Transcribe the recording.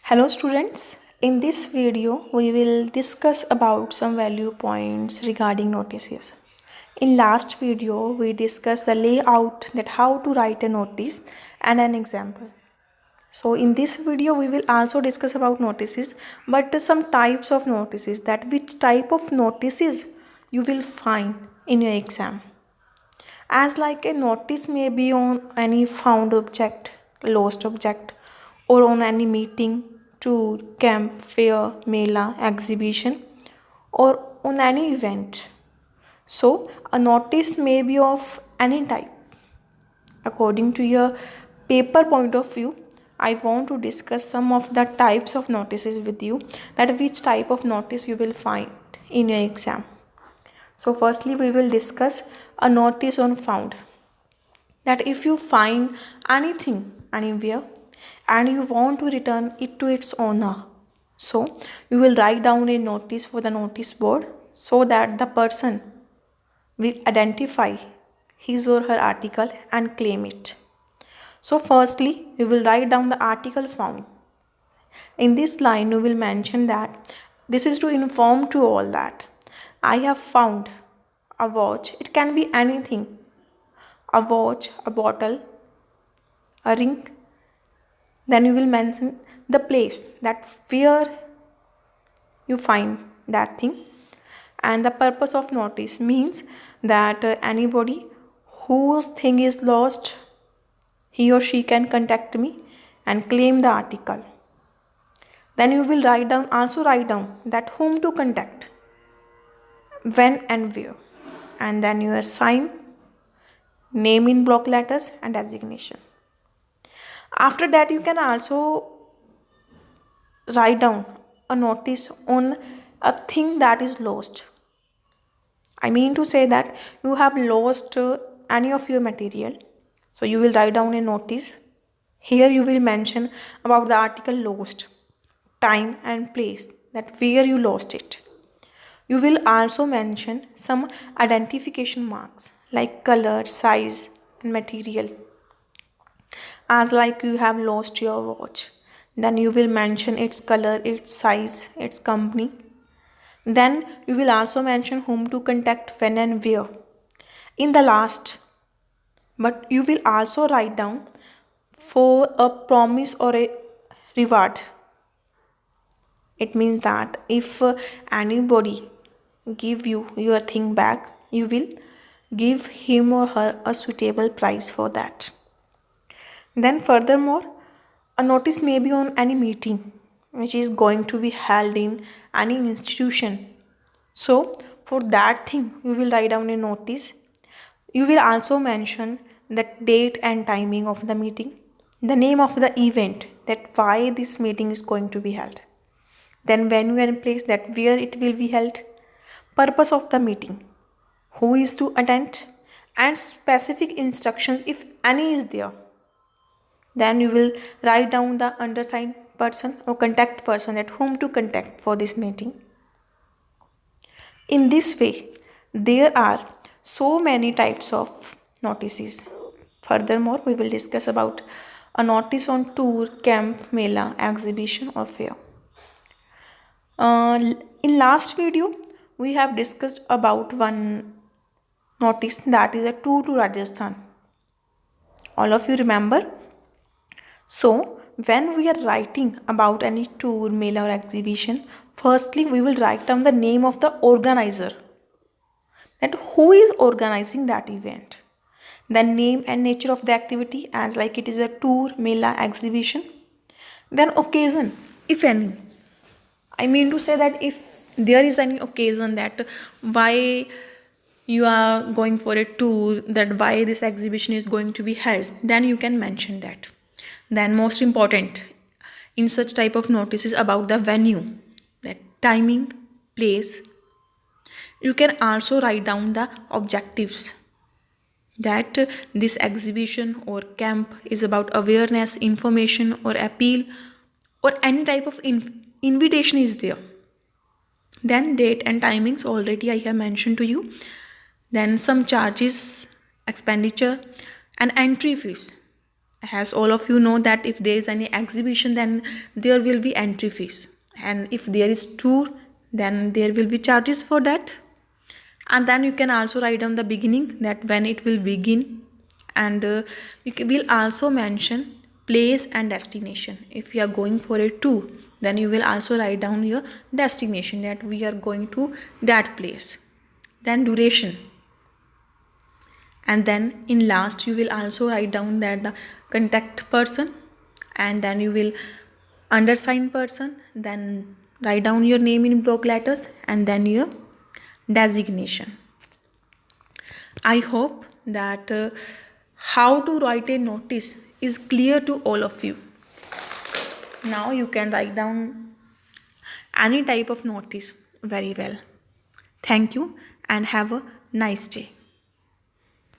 Hello students, in this video we will discuss about some value points regarding notices. In last video we discussed the layout, that how to write a notice and an example. So in this video we will also discuss about notices, but some types of notices, that which type of notices you will find in your exam. As like a notice may be on any found object, lost object, or on any meeting, tour, camp, fair, mela, exhibition, or on any event. So a notice may be of any type. According to your paper point of view, I want to discuss some of the types of notices with you, that which type of notice you will find in your exam. So firstly we will discuss a notice on found, that if you find anything anywhere and you want to return it to its owner, so you will write down a notice for the notice board so that the person will identify his or her article and claim it. So firstly you will write down the article found. In this line you will mention that this is to inform to all that I have found a watch. It can be anything: a watch, a bottle, a ring. Then you will mention the place, that where you find that thing. And the purpose of notice means that anybody whose thing is lost, he or she can contact me and claim the article. Then you will also write down that whom to contact, when and where. And then you assign name in block letters and designation. After that you can also write down a notice on a thing that is lost. I mean to say that you have lost any of your material. So you will write down a notice. Here you will mention about the article lost, time and place, that where you lost it. You will also mention some identification marks like color, size and material. As like you have lost your watch, then you will mention its color, its size, its company. Then you will also mention whom to contact, when and where in the last. But you will also write down for a promise or a reward. It means that if anybody give you your thing back, you will give him or her a suitable price for that. Then furthermore, a notice may be on any meeting which is going to be held in any institution. So for that thing you will write down a notice. You will also mention the date and timing of the meeting, the name of the event, that why this meeting is going to be held, then venue and place, that where it will be held, purpose of the meeting, who is to attend, and specific instructions if any is there. Then you will write down the undersigned person or contact person, at whom to contact for this meeting. In this way, there are so many types of notices. Furthermore, we will discuss about a notice on tour, camp, mela, exhibition or fair. In last video, we have discussed about one notice, that is a tour to Rajasthan. All of you remember? So, when we are writing about any tour, mela or exhibition, firstly we will write down the name of the organizer, that who is organizing that event. Then name and nature of the activity, as like it is a tour, mela, exhibition. Then occasion, if any. I mean to say that if there is any occasion, that why you are going for a tour, that why this exhibition is going to be held, then you can mention that. Then most important in such type of notices about the venue, that timing, place. You can also write down the objectives, that this exhibition or camp is about awareness, information or appeal, or any type of invitation is there. Then date and timings, already I have mentioned to you. Then some charges, expenditure and entry fees. As all of you know that if there is any exhibition, then there will be entry fees, and if there is tour, then there will be charges for that. And then you can also write down the beginning, that when it will begin, and will also mention place and destination. If you are going for a tour, then you will also write down your destination, that we are going to that place. Then duration, and then in last you will also write down that the contact person, and then you will undersign person, then write down your name in block letters, and then your designation. I hope that how to write a notice is clear to all of you. Now you can write down any type of notice very well. Thank you and have a nice day.